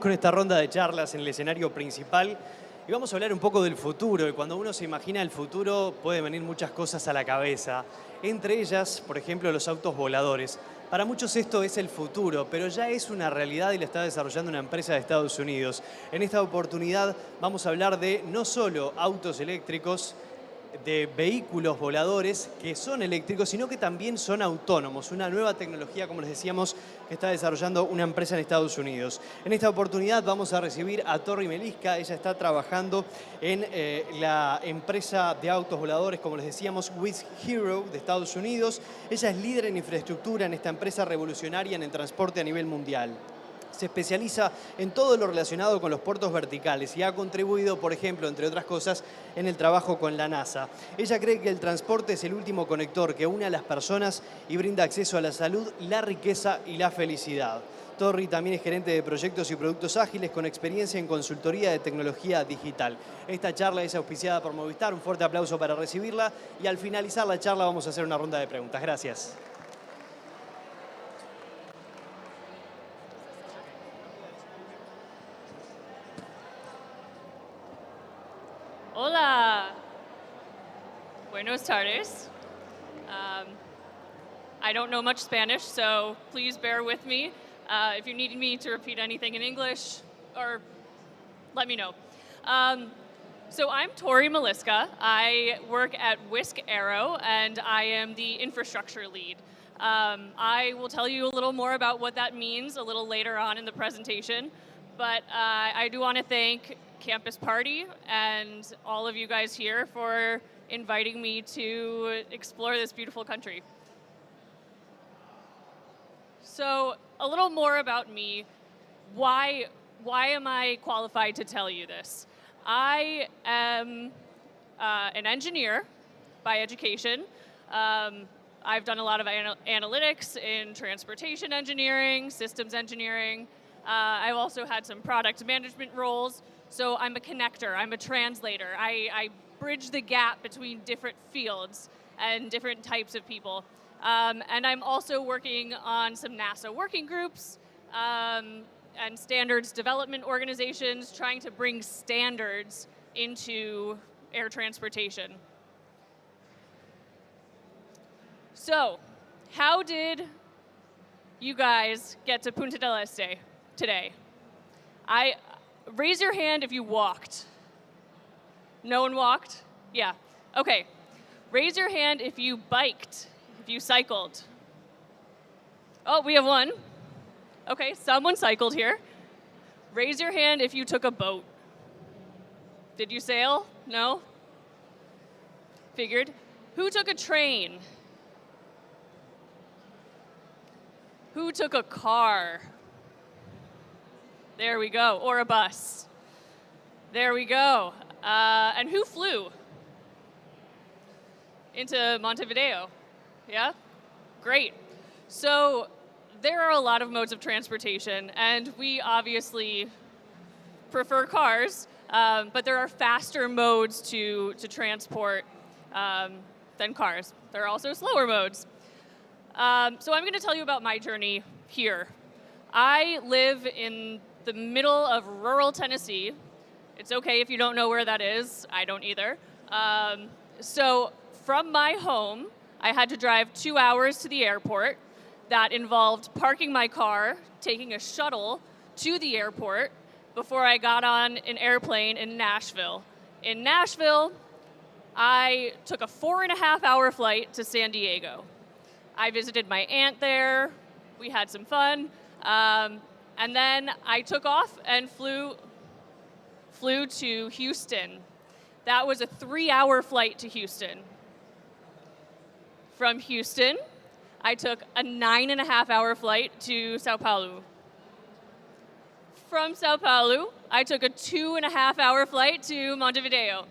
Con esta ronda de charlas en el escenario principal y vamos a hablar un poco del futuro. Y cuando uno se imagina el futuro pueden venir muchas cosas a la cabeza. Entre ellas, por ejemplo, los autos voladores. Para muchos esto es el futuro, pero ya es una realidad y la está desarrollando una empresa de Estados Unidos. En esta oportunidad vamos a hablar de no solo autos eléctricos, de vehículos voladores que son eléctricos, sino que también son autónomos. Una nueva tecnología, como les decíamos, que está desarrollando una empresa en Estados Unidos. En esta oportunidad vamos a recibir a Torrie Meliska. Ella está trabajando en la empresa de autos voladores, como les decíamos, Wisk de Estados Unidos. Ella es líder en infraestructura en esta empresa revolucionaria en el transporte a nivel mundial. Se especializa en todo lo relacionado con los puertos verticales y ha contribuido, por ejemplo, entre otras cosas, en el trabajo con la NASA. Ella cree que el transporte es el último conector que une a las personas y brinda acceso a la salud, la riqueza y la felicidad. Torrie también es gerente de proyectos y productos ágiles con experiencia en consultoría de tecnología digital. Esta charla es auspiciada por Movistar. Un fuerte aplauso para recibirla y al finalizar la charla vamos a hacer una ronda de preguntas. Gracias. Hola. Buenos tardes. I don't know much Spanish, so please bear with me. If you need me to repeat anything in English, or let me know. So I'm Torrie Meliska. I work at Wisk, and I am the infrastructure lead. I will tell you a little more about what that means a little later on in the presentation, but I do want to thank Campus Party and all of you guys here for inviting me to explore this beautiful country. So a little more about me. Why am I qualified to tell you this? I am an engineer by education. I've done a lot of analytics in transportation engineering, systems engineering. I've also had some product management roles. So I'm a connector, I'm a translator. I bridge the gap between different fields and different types of people. And I'm also working on some NASA working groups and standards development organizations trying to bring standards into air transportation. So, how did you guys get to Punta del Este today? Raise your hand if you walked. No one walked? Yeah. Okay. Raise your hand if you biked, if you cycled. Oh, we have one. Okay, someone cycled here. Raise your hand if you took a boat. Did you sail? No? Figured. Who took a train? Who took a car? There we go, or a bus. There we go. And who flew? Into Montevideo, yeah? Great. So there are a lot of modes of transportation, and we obviously prefer cars, but there are faster modes to transport than cars. There are also slower modes. So I'm gonna tell you about my journey here. I live in the middle of rural Tennessee. It's okay if you don't know where that is. I don't either. So from my home, I had to drive 2 hours to the airport. That involved parking my car, taking a shuttle to the airport before I got on an airplane in Nashville. In Nashville, I took a 4.5-hour flight to San Diego. I visited my aunt there. We had some fun. And then I took off and flew to Houston. That was a 3-hour flight to Houston. From Houston, I took a 9.5-hour flight to Sao Paulo. From Sao Paulo, I took a 2.5-hour flight to Montevideo.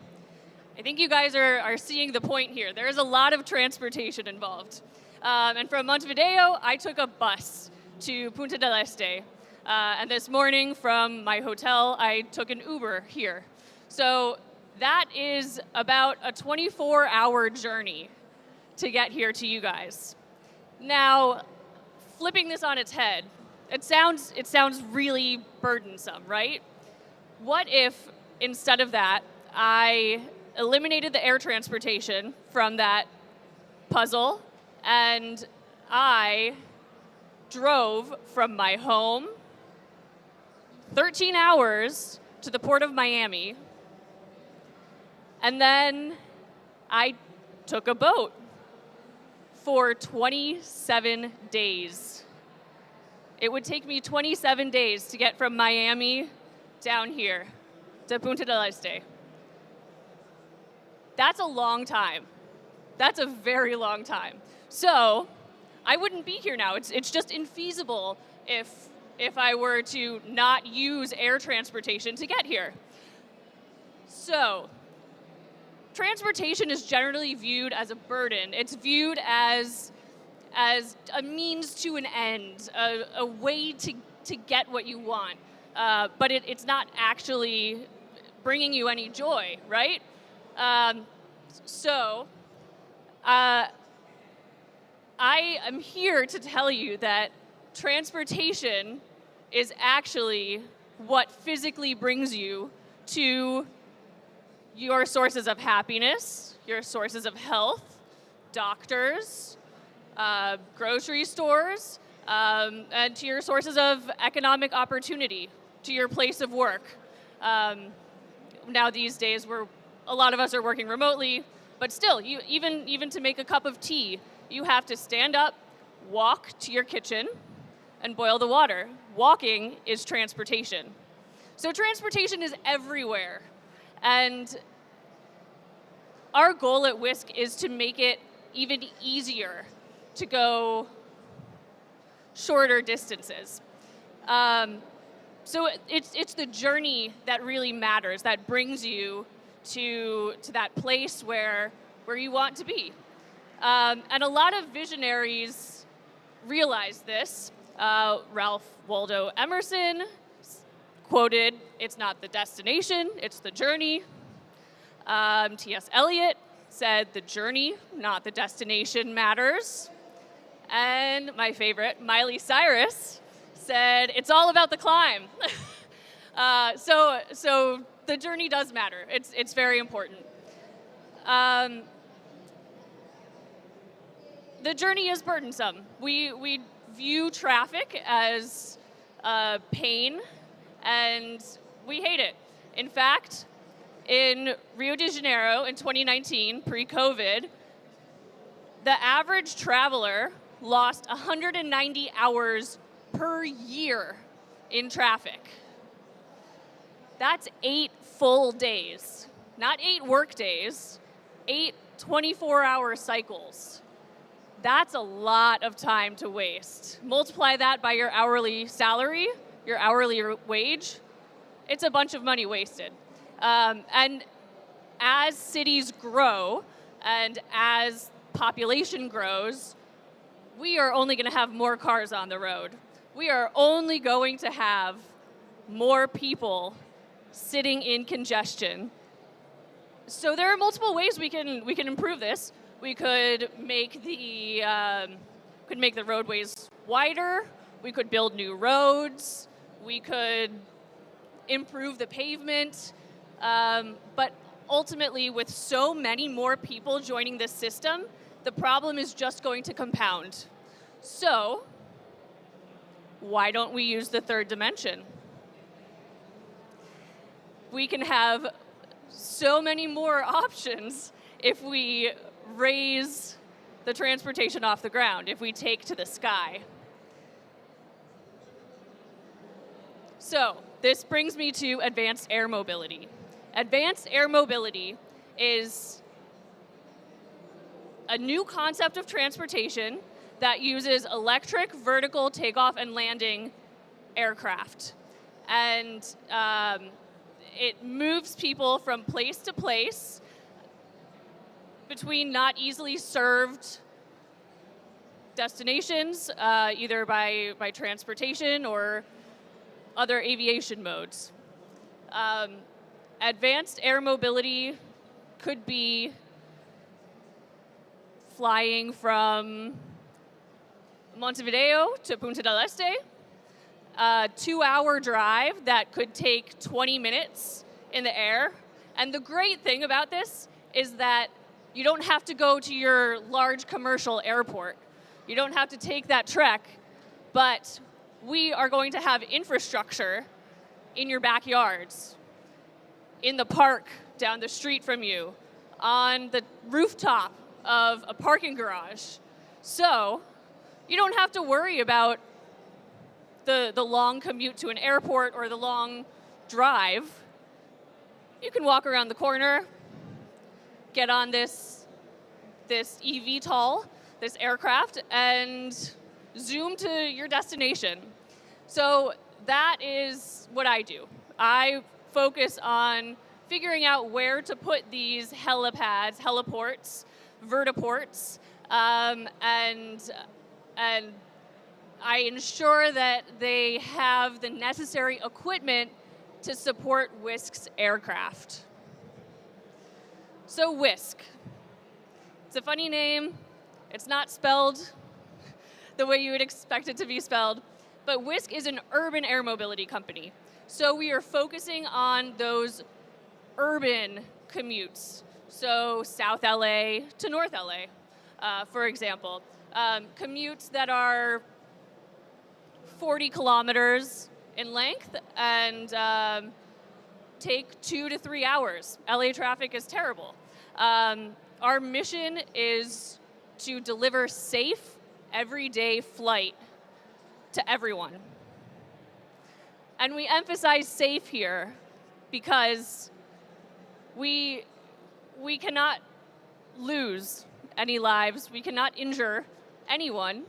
I think you guys are seeing the point here. There is a lot of transportation involved. And from Montevideo, I took a bus to Punta del Este. And this morning from my hotel, I took an Uber here. So that is about a 24-hour journey to get here to you guys. Now, flipping this on its head, it sounds really burdensome, right? What if instead of that, I eliminated the air transportation from that puzzle and I drove from my home 13 hours to the port of Miami, and then I took a boat for 27 days. It would take me 27 days to get from Miami down here to Punta del Este. That's a long time. That's a very long time. So I wouldn't be here now. It's just infeasible if I were to not use air transportation to get here. So transportation is generally viewed as a burden. It's viewed as a means to an end, a way to get what you want. But it's not actually bringing you any joy, right? So I am here to tell you that transportation is actually what physically brings you to your sources of happiness, your sources of health, doctors, grocery stores, and to your sources of economic opportunity, to your place of work. Now these days, a lot of us are working remotely, but still, even to make a cup of tea, you have to stand up, walk to your kitchen, and boil the water. Walking is transportation. So transportation is everywhere. And our goal at Wisk is to make it even easier to go shorter distances. So it's the journey that really matters, that brings you to that place where you want to be. And a lot of visionaries realized this. Ralph Waldo Emerson quoted, "It's not the destination, it's the journey." T.S. Eliot said, "The journey, not the destination, matters." And my favorite, Miley Cyrus, said, "It's all about the climb." So the journey does matter. It's very important. The journey is burdensome. We view traffic as pain, and we hate it. In fact, in Rio de Janeiro in 2019, pre-COVID, the average traveler lost 190 hours per year in traffic. That's 8 full days, not 8 work days, 8 24-hour cycles. That's a lot of time to waste. Multiply that by your hourly salary, your hourly wage, it's a bunch of money wasted. And as cities grow and as population grows, we are only going to have more cars on the road. We are only going to have more people sitting in congestion. So there are multiple ways we can improve this. We could make the roadways wider. We could build new roads. We could improve the pavement. But ultimately, with so many more people joining this system, the problem is just going to compound. So why don't we use the third dimension? We can have so many more options if we raise the transportation off the ground, if we take to the sky. So this brings me to advanced air mobility. Advanced air mobility is a new concept of transportation that uses electric vertical takeoff and landing aircraft. And it moves people from place to place between not easily served destinations, either by transportation or other aviation modes. Advanced air mobility could be flying from Montevideo to Punta del Este, a 2-hour drive that could take 20 minutes in the air. And the great thing about this is that you don't have to go to your large commercial airport. You don't have to take that trek, but we are going to have infrastructure in your backyards, in the park down the street from you, on the rooftop of a parking garage. So you don't have to worry about the long commute to an airport or the long drive. You can walk around the corner, get on this eVTOL, this aircraft, and zoom to your destination. So that is what I do. I focus on figuring out where to put these helipads, heliports, vertiports, and I ensure that they have the necessary equipment to support Wisk's aircraft. So Wisk, it's a funny name. It's not spelled the way you would expect it to be spelled, but Wisk is an urban air mobility company. So we are focusing on those urban commutes. So South LA to North LA, for example. Commutes that are 40 kilometers in length and take 2 to 3 hours. LA traffic is terrible. Our mission is to deliver safe, everyday flight to everyone. And we emphasize safe here because we cannot lose any lives. We cannot injure anyone.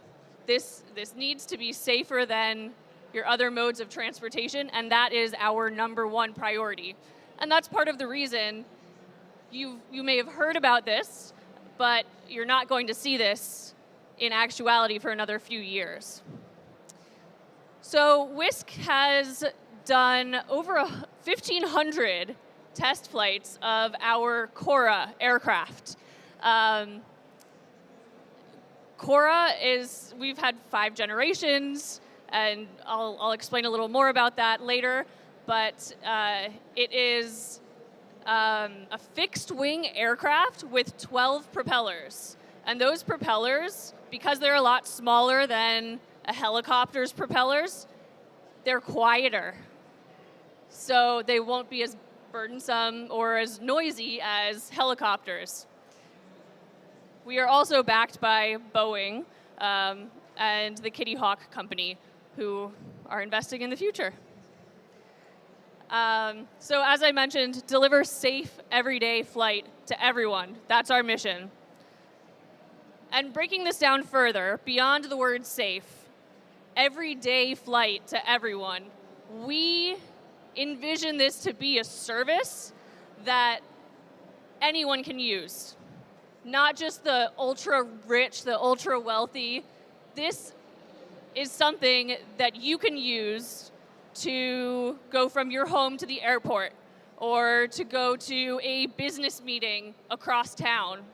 This needs to be safer than your other modes of transportation, and that is our #1 priority. And that's part of the reason you may have heard about this, but you're not going to see this in actuality for another few years. So Wisk has done over 1,500 test flights of our Cora aircraft. Cora we've had 5 generations, and I'll explain a little more about that later, but it is a fixed-wing aircraft with 12 propellers. And those propellers, because they're a lot smaller than a helicopter's propellers, they're quieter. So they won't be as burdensome or as noisy as helicopters. We are also backed by Boeing and the Kitty Hawk Company, who are investing in the future. So as I mentioned, deliver safe, everyday flight to everyone. That's our mission. And breaking this down further, beyond the word safe, everyday flight to everyone, we envision this to be a service that anyone can use. Not just the ultra-rich, the ultra-wealthy. This is something that you can use to go from your home to the airport or to go to a business meeting across town.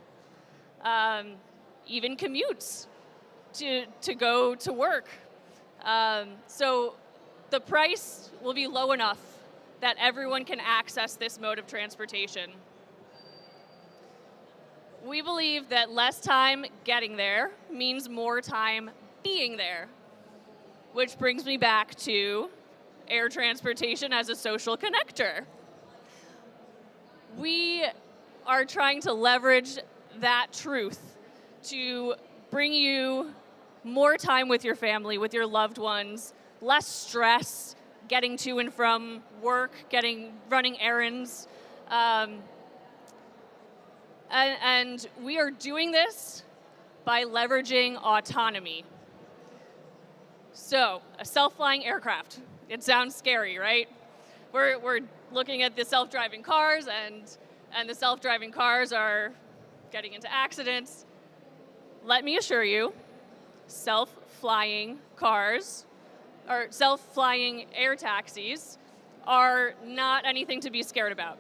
Even commutes to go to work. So the price will be low enough that everyone can access this mode of transportation. We believe that less time getting there means more time being there, which brings me back to air transportation as a social connector. We are trying to leverage that truth to bring you more time with your family, with your loved ones, less stress getting to and from work, running errands. And we are doing this by leveraging autonomy. So, a self-flying aircraft. It sounds scary, right? We're looking at the self-driving cars, and the self-driving cars are getting into accidents. Let me assure you, self-flying cars, or self-flying air taxis, are not anything to be scared about.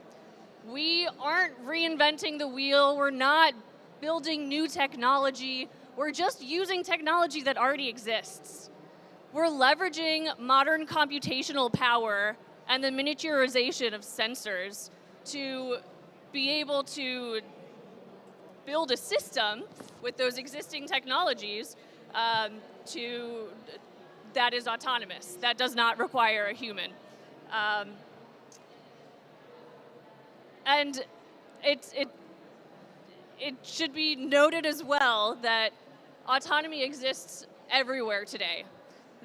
We aren't reinventing the wheel. We're not building new technology. We're just using technology that already exists. we're leveraging modern computational power and the miniaturization of sensors to be able to build a system with those existing technologies that is autonomous, that does not require a human. And it should be noted as well that autonomy exists everywhere today.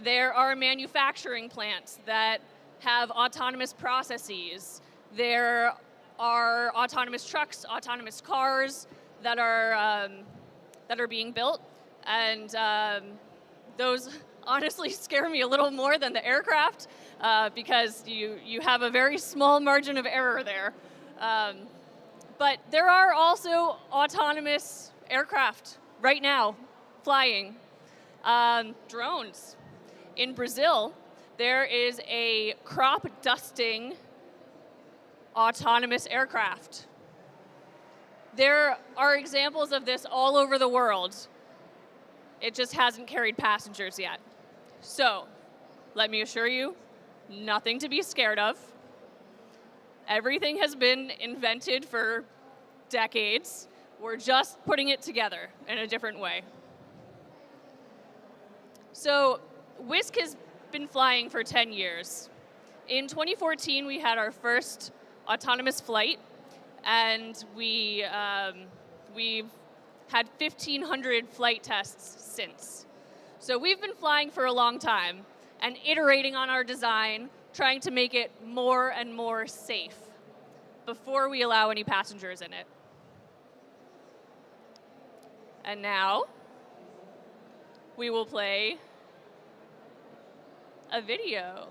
There are manufacturing plants that have autonomous processes. There are autonomous trucks, autonomous cars that are being built, and those honestly scare me a little more than the aircraft because you have a very small margin of error there. But there are also autonomous aircraft right now flying. Drones. In Brazil, there is a crop dusting autonomous aircraft. There are examples of this all over the world. It just hasn't carried passengers yet. So, let me assure you, nothing to be scared of. Everything has been invented for decades. We're just putting it together in a different way. So, Wisk has been flying for 10 years. In 2014, we had our first autonomous flight, and we've had 1,500 flight tests since. So we've been flying for a long time and iterating on our design, trying to make it more and more safe before we allow any passengers in it. And now we will play a video.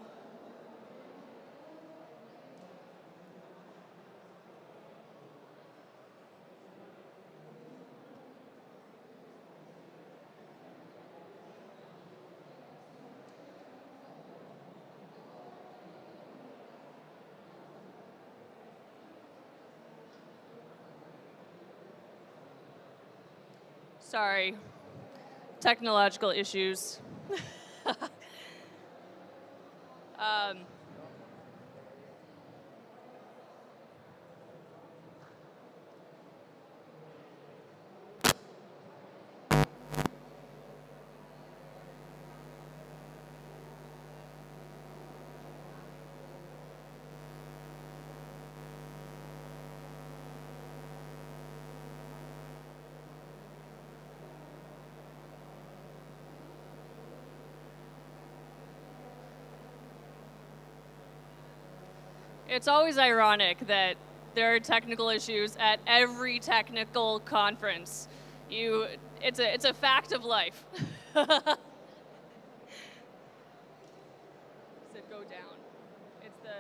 Sorry, technological issues. It's always ironic that there are technical issues at every technical conference. It's a fact of life. Does it go down? It's the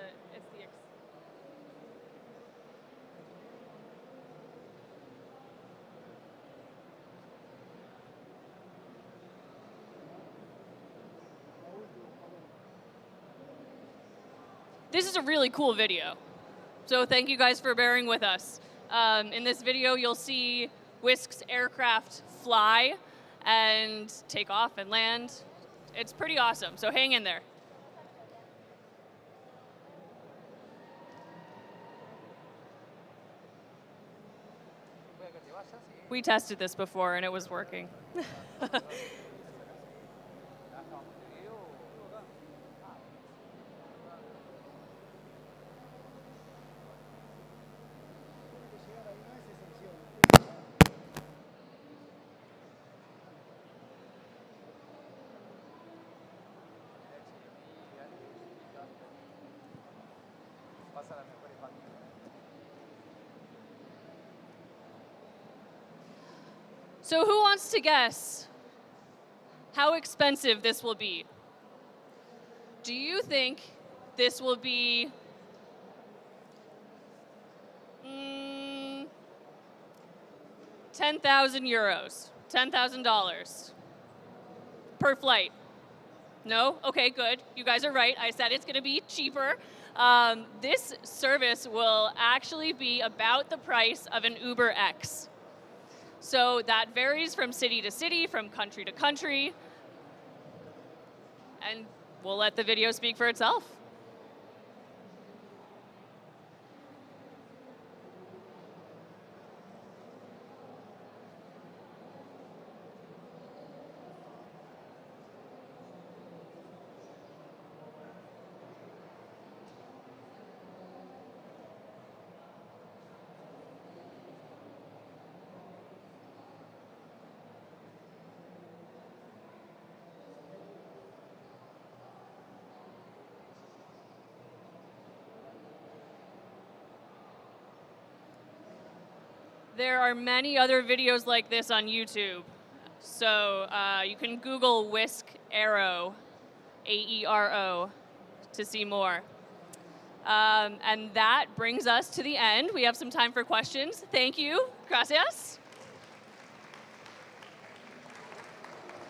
This is a really cool video. So thank you guys for bearing with us. In this video, you'll see Wisk's aircraft fly and take off and land. It's pretty awesome, so hang in there. We tested this before and it was working. So who wants to guess how expensive this will be? Do you think this will be 10,000 euros, $10,000 per flight? No? Okay, good. You guys are right. I said it's going to be cheaper. This service will actually be about the price of an Uber X. So that varies from city to city, from country to country. and we'll let the video speak for itself. There are many other videos like this on YouTube. So you can Google Wisk Aero, A-E-R-O, to see more. And that brings us to the end. We have some time for questions. Thank you. Gracias.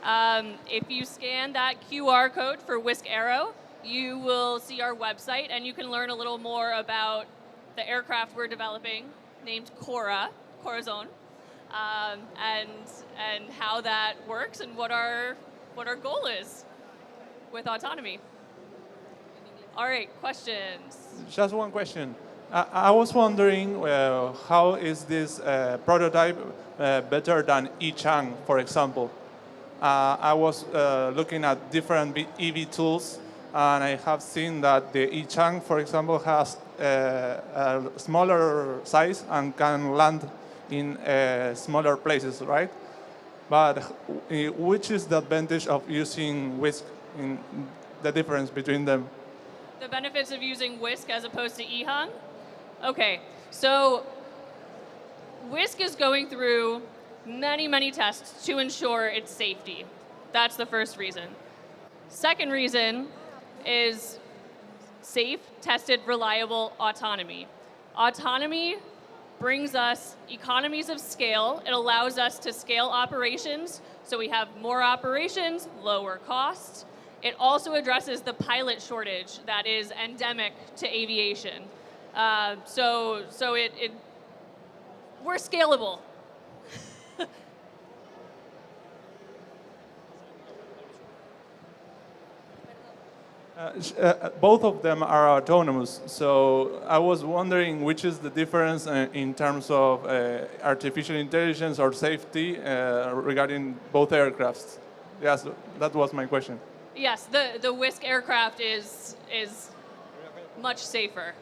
If you scan that QR code for Wisk Aero, you will see our website, and you can learn a little more about the aircraft we're developing named Corazon, and how that works and what our goal is with autonomy. All right, questions? Just one question. I was wondering how is this prototype better than Yichang, for example? I was looking at different EV tools, and I have seen that the Yichang, for example, has a smaller size and can land in smaller places, right? But which is the advantage of using Wisk, in the difference between them? The benefits of using Wisk as opposed to Ehang? Okay, so Wisk is going through many, many tests to ensure its safety. That's the first reason. Second reason is safe, tested, reliable autonomy. Autonomy brings us economies of scale. It allows us to scale operations, so we have more operations, lower costs. It also addresses the pilot shortage that is endemic to aviation. So we're scalable. Both of them are autonomous, so I was wondering which is the difference in terms of artificial intelligence or safety regarding both aircrafts. Yes, that was my question. Yes, the Wisk aircraft is much safer.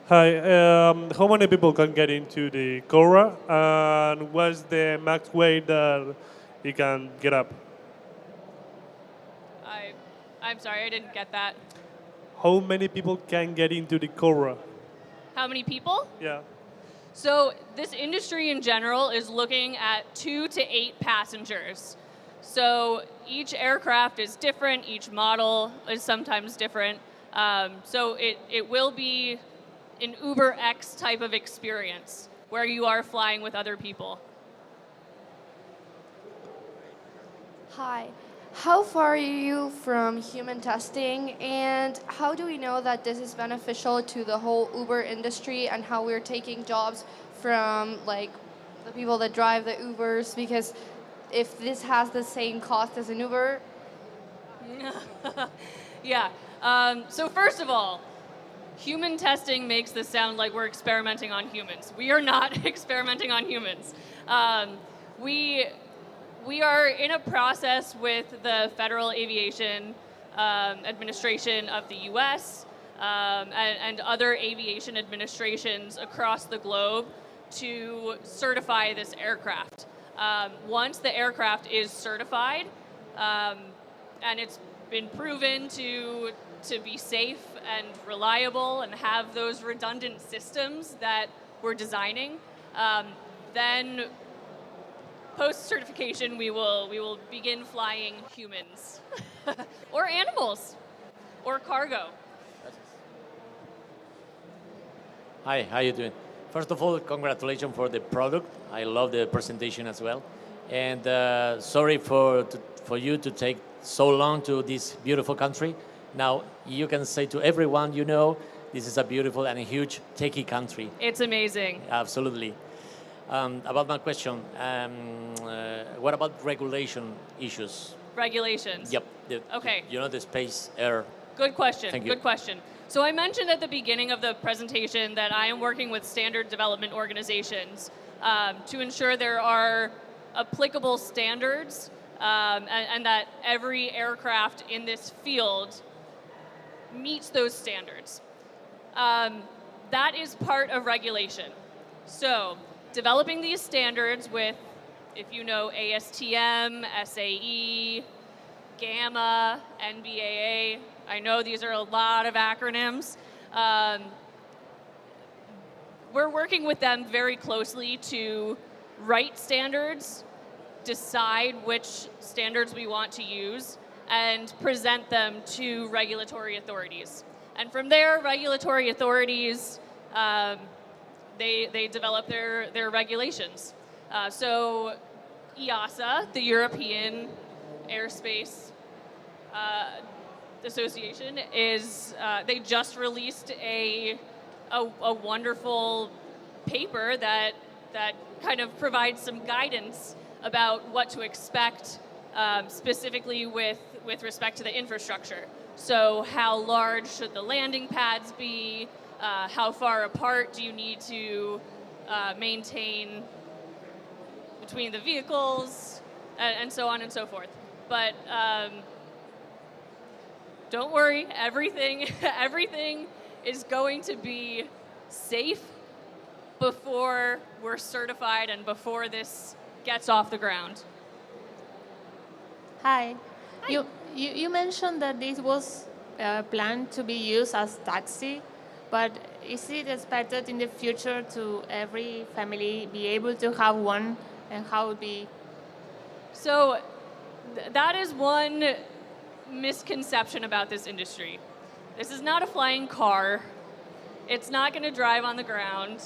Hi, how many people can get into the Cora, and what's the max weight that you can get up? I'm sorry, I didn't get that. How many people can get into the Cora? How many people? Yeah. So this industry in general is looking at 2 to 8 passengers. So each aircraft is different, each model is sometimes different. So it will be an Uber X type of experience where you are flying with other people. Hi. How far are you from human testing, and how do we know that this is beneficial to the whole Uber industry and how we're taking jobs from like the people that drive the Ubers? Because if this has the same cost as an Uber. Yeah. So first of all, human testing makes this sound like we're experimenting on humans. We are not experimenting on humans. We are in a process with the Federal Aviation Administration of the US and other aviation administrations across the globe to certify this aircraft. Once the aircraft is certified and it's been proven to be safe and reliable and have those redundant systems that we're designing, then post-certification, we will begin flying humans or animals or cargo. Hi, how you doing? First of all, congratulations for the product. I love the presentation as well. And sorry for you to take so long to this beautiful country. Now, you can say to everyone you know, this is a beautiful and a huge techie country. It's amazing. Absolutely. About my question, what about regulation issues? Regulations. Yep. Okay. You know, the space, air. Good question. Thank you. Good question. So I mentioned at the beginning of the presentation that I am working with standard development organizations to ensure there are applicable standards and that every aircraft in this field meets those standards. That is part of regulation. So developing these standards with, if you know, ASTM, SAE, GAMA, NBAA. I know these are a lot of acronyms. We're working with them very closely to write standards, decide which standards we want to use, and present them to regulatory authorities. And from there, regulatory authorities, they develop their regulations. So EASA, the European Airspace Association, they just released a wonderful paper that kind of provides some guidance about what to expect specifically with respect to the infrastructure. So how large should the landing pads be? How far apart do you need to maintain between the vehicles, and so on and so forth. But don't worry, everything is going to be safe before we're certified and before this gets off the ground. Hi. You mentioned that this was planned to be used as taxi, but is it expected in the future to every family be able to have one, and how would be? So that is one misconception about this industry. This is not a flying car. It's not going to drive on the ground.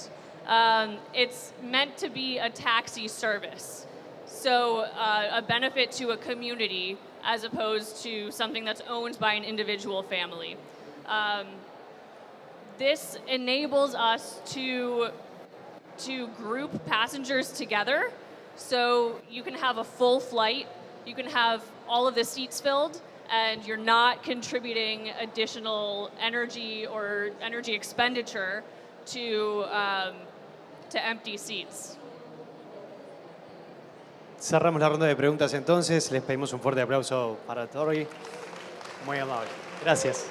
It's meant to be a taxi service. So a benefit to a community as opposed to something that's owned by an individual family. This enables us to group passengers together. So you can have a full flight, you can have all of the seats filled, and you're not contributing additional energy or energy expenditure to empty seats. Cerramos la ronda de preguntas entonces. Les pedimos un fuerte aplauso para Torrie. Muy amable. Gracias.